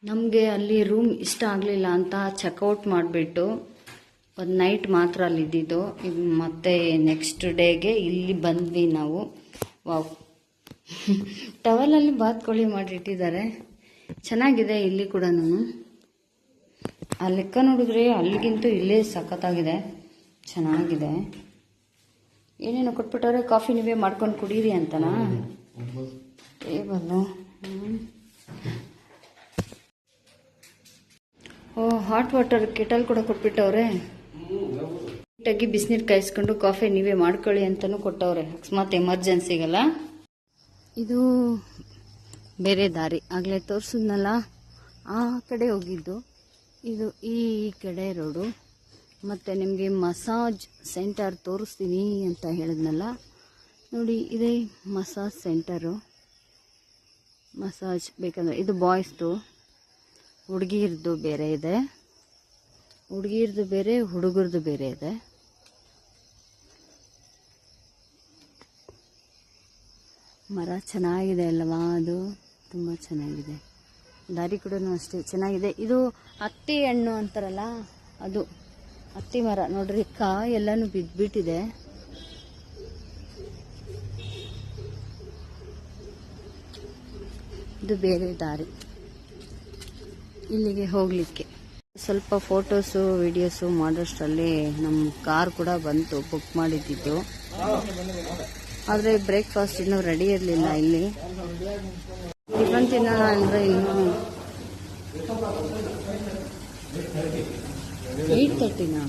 ನಮಗೆ ಅಲ್ಲಿ ರೂಮ್ ಇಷ್ಟ ಆಗಲಿಲ್ಲ ಅಂತ ಚೆಕ್ಔಟ್ ಮಾಡಿಬಿಟ್ಟು ಒಂದು ನೈಟ್ ಮಾತ್ರ ಅಲ್ಲಿದ್ದಿದ್ದು. ಈಗ ಮತ್ತೆ ನೆಕ್ಸ್ಟ್ ಡೇಗೆ ಇಲ್ಲಿ ಬಂದ್ವಿ ನಾವು. ವಾವ್, ಟವಲಲ್ಲಿ ಬಾತ್ಕೋಳಿ ಮಾಡಿಟ್ಟಿದ್ದಾರೆ. ಚೆನ್ನಾಗಿದೆ ಇಲ್ಲಿ ಕೂಡ. ಆ ಲೆಕ್ಕ ನೋಡಿದ್ರೆ ಅಲ್ಲಿಗಿಂತೂ ಇಲ್ಲೇ ಸಖತ್ತಾಗಿದೆ, ಚೆನ್ನಾಗಿದೆ. ಏನೇನೋ ಕೊಟ್ಬಿಟ್ಟವ್ರೆ, ಕಾಫಿ ನೀವೇ ಮಾಡ್ಕೊಂಡು ಕುಡೀರಿ ಅಂತನಾ ಟೇಬಲ್ಲು. ಓ, ಹಾಟ್ ವಾಟರ್ ಕೆಟಲ್ ಕೂಡ ಕೊಟ್ಬಿಟ್ಟವ್ರೆ. ನೀಟಾಗಿ ಬಿಸಿನೀರು ಕಾಯಿಸ್ಕೊಂಡು ಕಾಫಿ ನೀವೇ ಮಾಡ್ಕೊಳ್ಳಿ ಅಂತಲೂ ಕೊಟ್ಟವ್ರೆ, ಅಕಸ್ಮಾತ್ ಎಮರ್ಜೆನ್ಸಿಗಲ್ಲ. ಇದು ಬೇರೆ ದಾರಿ, ಆಗಲೇ ತೋರಿಸಿದ್ನಲ್ಲ ಆ ಕಡೆ ಹೋಗಿದ್ದು. ಇದು ಈ ಕಡೆ ರೋಡು. ಮತ್ತು ನಿಮಗೆ ಮಸಾಜ್ ಸೆಂಟರ್ ತೋರಿಸ್ತೀನಿ ಅಂತ ಹೇಳಿದ್ನಲ್ಲ, ನೋಡಿ ಇದೇ ಮಸಾಜ್ ಸೆಂಟರು. ಮಸಾಜ್ ಬೇಕಂದರೆ ಇದು ಬಾಯ್ಸ್ದು, ಹುಡುಗಿರ್ದು ಬೇರೆ ಇದೆ, ಹುಡುಗಿರ್ದು ಬೇರೆ, ಹುಡುಗರದು ಬೇರೆ ಇದೆ. ಮರ ಚೆನ್ನಾಗಿದೆ ಅಲ್ವಾ, ಅದು ತುಂಬ ಚೆನ್ನಾಗಿದೆ. ದಾರಿ ಕೂಡ ಅಷ್ಟೇ ಚೆನ್ನಾಗಿದೆ. ಇದು ಹತ್ತಿ ಹಣ್ಣು ಅಂತಾರಲ್ಲ, ಅದು ಹತ್ತಿ ಮರ ನೋಡ್ರಿ, ಕಾಯಿ ಎಲ್ಲನೂ ಬಿದ್ದುಬಿಟ್ಟಿದೆ. ಇದು ಬೇರೆ ದಾರಿ ಇಲ್ಲಿಗೆ ಹೋಗಲಿಕ್ಕೆ. ಸ್ವಲ್ಪ ಫೋಟೋಸು ವಿಡಿಯೋಸು ಮಾಡೋಷ್ಟರಲ್ಲಿ ನಮ್ಮ ಕಾರ್ ಕೂಡ ಬಂತು, ಬುಕ್ ಮಾಡಿದ್ದು. ಆದರೆ ಬ್ರೇಕ್ಫಾಸ್ಟ್ ಇನ್ನೂ ರೆಡಿ ಇರಲಿಲ್ಲ. ಇಲ್ಲಿ ಟಿಫನ್ ತಿನ್ನೋಣ ಅಂದರೆ ಇನ್ನೂ 8:30ನಾ?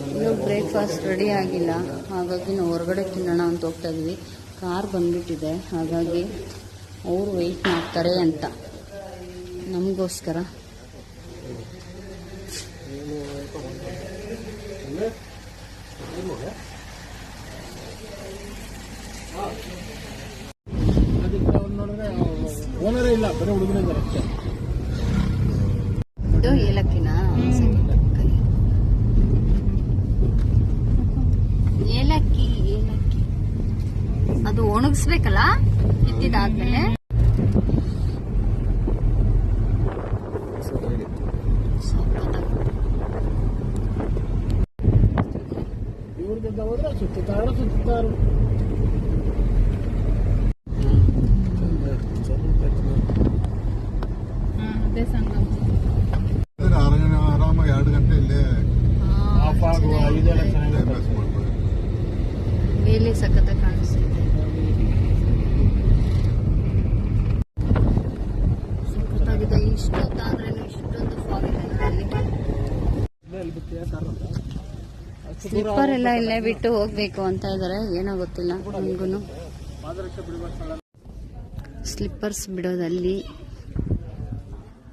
ಇನ್ನೂ ಬ್ರೇಕ್ಫಾಸ್ಟ್ ರೆಡಿ ಆಗಿಲ್ಲ, ಹಾಗಾಗಿ ನಾವು ಹೊರಗಡೆ ತಿನ್ನೋಣ ಅಂತ ಹೋಗ್ತಾ ಇದ್ವಿ. ಕಾರ್ ಬಂದ್ಬಿಟ್ಟಿದೆ, ಹಾಗಾಗಿ ಅವರು ವೆಯ್ಟ್ ಮಾಡ್ತಾರೆ ಅಂತ ನಮಗೋಸ್ಕರ. ಇದು ಏಲಕ್ಕಿನಾ? ಏಲಕ್ಕಿ ಏಲಕ್ಕಿ ಅದು ಒಣಗಿಸ್ಬೇಕಲ್ಲ ಇದ್ದಿದ್ದಾದ್ಮೇಲೆ. ಆರಾಮಾಗಿ 2 ಗಂಟೆ ಇಲ್ಲೇ ಮೇಲೆ ಸಖತ್ತ ಕಾಣಿಸ್ತಿದೆ. ಸಖತ್ತಾಗಿದೆ. ಇಷ್ಟೊತ್ತಾದ್ರೇನು ಇಷ್ಟೊಂದು ಫಾಗ್ ಇದೆ. ಸ್ಲಿಪ್ಪರ್ ಎಲ್ಲ ಇಲ್ಲೇ ಬಿಟ್ಟು ಹೋಗ್ಬೇಕು ಅಂತ ಇದ್ದಾರೆ, ಏನೋ ಗೊತ್ತಿಲ್ಲ ನನಗೂ. ಸ್ಲಿಪ್ಪರ್ಸ್ ಬಿಡೋದಲ್ಲಿ,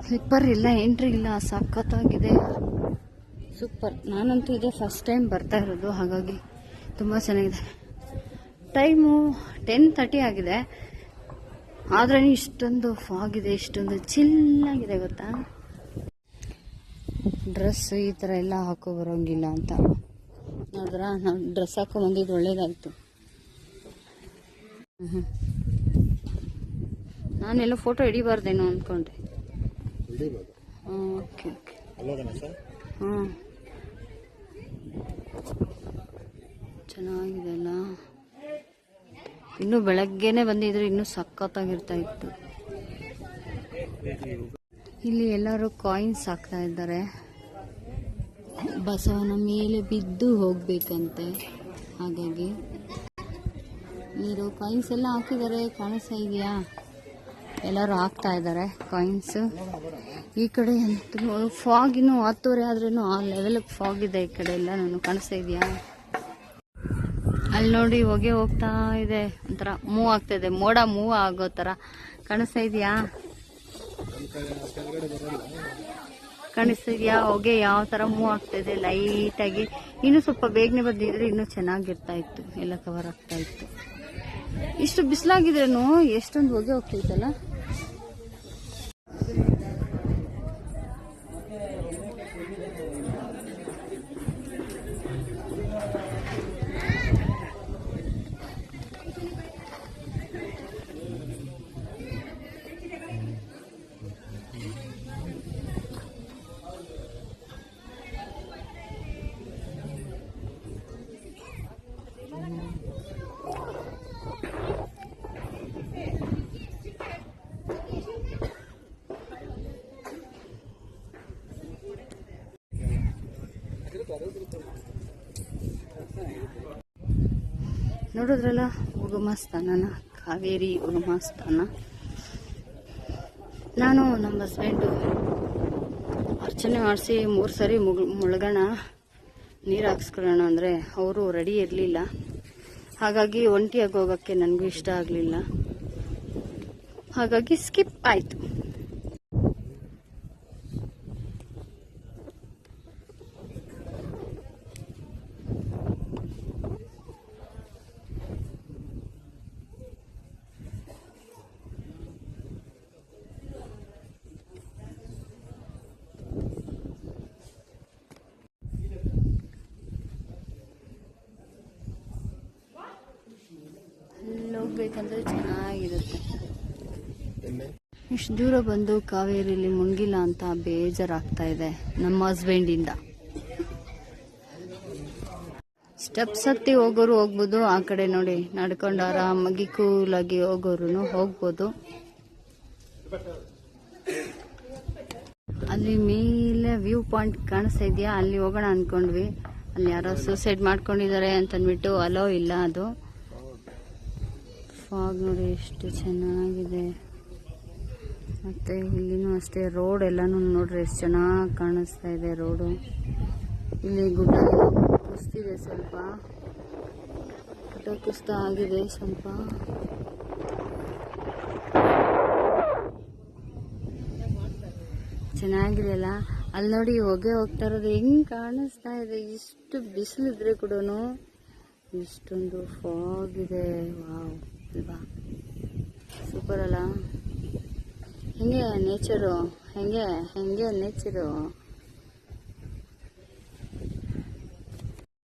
ಸ್ಲಿಪ್ಪರ್ ಇಲ್ಲ, ಎಂಟ್ರಿ ಇಲ್ಲ. ಸಖತ್ತಾಗಿದೆ, ಸೂಪರ್. ನಾನಂತೂ ಇದೇ ಫಸ್ಟ್ ಟೈಮ್ ಬರ್ತಾ ಇರೋದು, ಹಾಗಾಗಿ ತುಂಬ ಚೆನ್ನಾಗಿದೆ. ಟೈಮು 10:30 ಆಗಿದೆ, ಆದ್ರೂ ಇಷ್ಟೊಂದು ಫಾಗ್ ಇದೆ, ಇಷ್ಟೊಂದು ಚಿಲ್ಲಾಗಿದೆ ಗೊತ್ತಾ. ಡ್ರೆಸ್ ಈ ಥರ ಎಲ್ಲ ಹಾಕೋ ಬರೋಂಗಿಲ್ಲ ಅಂತ ನೋಡಿದ್ರ, ನಾವು ಡ್ರೆಸ್ ಹಾಕೊ ಬಂದಿದ್ದು ಒಳ್ಳೇದಾಯಿತು. ನಾನೆಲ್ಲ ಫೋಟೋ ಹಿಡಿಬಾರ್ದೇನೋ ಅಂದ್ಕೊಂಡೆ. Okay okay. ಹಾಂ, ಚೆನ್ನಾಗಿದೆ ಅಲ್ಲ. ಇನ್ನೂ ಬೆಳಗ್ಗೆನೆ ಬಂದಿದ್ರೆ ಇನ್ನೂ ಸಖತ್ತಾಗಿರ್ತಾ ಇತ್ತು. ಇಲ್ಲಿ ಎಲ್ಲರೂ ಕಾಯಿನ್ಸ್ ಹಾಕ್ತಾ ಇದ್ದಾರೆ. ಬಸವನ ಮೇಲೆ ಬಿದ್ದು ಹೋಗ್ಬೇಕಂತೆ, ಹಾಗಾಗಿ ನೀರು ಕಾಯಿನ್ಸ್ ಎಲ್ಲ ಹಾಕಿದ್ದಾರೆ. ಕಾಣಿಸ್ತಾ ಇದೆಯಾ? ಎಲ್ಲರೂ ಹಾಕ್ತಾ ಇದ್ದಾರೆ ಕಾಯಿನ್ಸ್. ಈ ಕಡೆ ಅಂತೂ ಫಾಗ್ ಇನ್ನೂ 10:30 ಆದ್ರೂ ಆ ಲೆವೆಲ್ಗೆ ಫಾಗ್ ಇದೆ. ಈ ಕಡೆ ಎಲ್ಲ ನಾನು ಕಾಣಿಸ್ತಾ ಇದೆಯಾ? ಅಲ್ಲಿ ನೋಡಿ ಹೊಗೆ ಹೋಗ್ತಾ ಇದೆ, ಒಂಥರ ಮೂವ್ ಆಗ್ತಾ ಇದೆ, ಮೋಡ ಮೂವ್ ಆಗೋ ಥರ ಕಾಣಿಸ್ತಾ ಇದೆಯಾ? ಕಾಣಿಸ್ತಿದ್ಯಾ ಹೊಗೆ ಯಾವ ಥರ ಮೂವ್ ಆಗ್ತಾ ಇದೆ ಲೈಟಾಗಿ. ಇನ್ನೂ ಸ್ವಲ್ಪ ಬೇಗನೆ ಬಂದಿದ್ರೆ ಇನ್ನೂ ಚೆನ್ನಾಗಿರ್ತಾ ಇತ್ತು, ಎಲ್ಲ ಕವರ್ ಆಗ್ತಾ ಇತ್ತು. ಇಷ್ಟು ಬಿಸಿಲಾಗಿದ್ರೇನು ಎಷ್ಟೊಂದು ಹೊಗೆ ಹೋಗ್ತೈತಲ್ಲ. ನೋಡಿದ್ರಲ್ಲ ಉಗಮ ಸ್ಥಾನನ, ಕಾವೇರಿ ಉಗಮ ಸ್ಥಾನ. ನಾನು ನಮ್ಮ ಹಸ್ಬೆಂಡು ಅರ್ಚನೆ ಮಾಡಿಸಿ 3 ಸರಿ ಮುಳುಗೋಣ, ನೀರು ಹಾಕ್ಸ್ಕೊಳ್ಳೋಣ ಅಂದರೆ ಅವರು ರೆಡಿ ಇರಲಿಲ್ಲ. ಹಾಗಾಗಿ ಒಂಟಿಯಾಗಿ ಹೋಗೋಕ್ಕೆ ನನಗೂ ಇಷ್ಟ ಆಗಲಿಲ್ಲ. ಹಾಗಾಗಿ ಸ್ಕಿಪ್ ಆಯಿತು. ಹೋಗ್ಬೇಕಂದ್ರೆ ಚೆನ್ನಾಗಿರುತ್ತೆ. ಇಷ್ಟು ದೂರ ಬಂದು ಕಾವೇರಿಲಿ ಮುಳುಗಿಲ್ಲ ಅಂತ ಬೇಜಾರಾಗ್ತಾ ಇದೆ ನಮ್ಮ ಹಸ್ಬೆಂಡಿಂದ. ಸ್ಟೆಪ್ಸ್ ಹತ್ತಿ ಹೋಗೋರು ಹೋಗ್ಬೋದು, ಆ ಕಡೆ ನೋಡಿ ನಡ್ಕೊಂಡು ಆರಾಮಾಗಿ ಕೂಲಾಗಿ ಹೋಗೋರು ಹೋಗ್ಬೋದು. ಅಲ್ಲಿ ಮೇಲೆ ವ್ಯೂ ಪಾಯಿಂಟ್ ಕಾಣಿಸ್ತಾ ಇದೆಯಾ, ಅಲ್ಲಿ ಹೋಗೋಣ ಅನ್ಕೊಂಡ್ವಿ. ಅಲ್ಲಿ ಯಾರೋ ಸೂಸೈಡ್ ಮಾಡ್ಕೊಂಡಿದ್ದಾರೆ ಅಂತಂದ್ಬಿಟ್ಟು ಅಲೋ ಇಲ್ಲ. ಅದು ಫಾಗ್ ನೋಡಿ ಎಷ್ಟು ಚೆನ್ನಾಗಿದೆ. ಮತ್ತು ಇಲ್ಲಿನೂ ಅಷ್ಟೇ, ರೋಡ್ ಎಲ್ಲನೂ ನೋಡ್ರಿ ಎಷ್ಟು ಚೆನ್ನಾಗಿ ಕಾಣಿಸ್ತಾ ಇದೆ ರೋಡು. ಇಲ್ಲಿ ಗುಡ್ಡ ಕುಸ್ತಿದೆ, ಸ್ವಲ್ಪ ಗುಡ್ಡ ಕುಸ್ತ ಆಗಿದೆ ಸ್ವಲ್ಪ. ಚೆನ್ನಾಗಿದೆ ಅಲ್ಲ. ಅಲ್ಲಿ ನೋಡಿ ಹೊಗೆ ಹೋಗ್ತಾ ಇರೋದು ಹೆಂಗೆ ಕಾಣಿಸ್ತಾ ಇದೆ. ಇಷ್ಟು ಬಿಸಿಲಿದ್ರೆ ಕೂಡ ಇಷ್ಟೊಂದು ಫಾಗ್ ಇದೆ. ವಾವ್ ಅಲ್ವಾ, ಸೂಪರ್ ಅಲ್ಲ. ಹೆಂಗೆ ನೇಚರು, ಹೆಂಗೆ ನೇಚರು.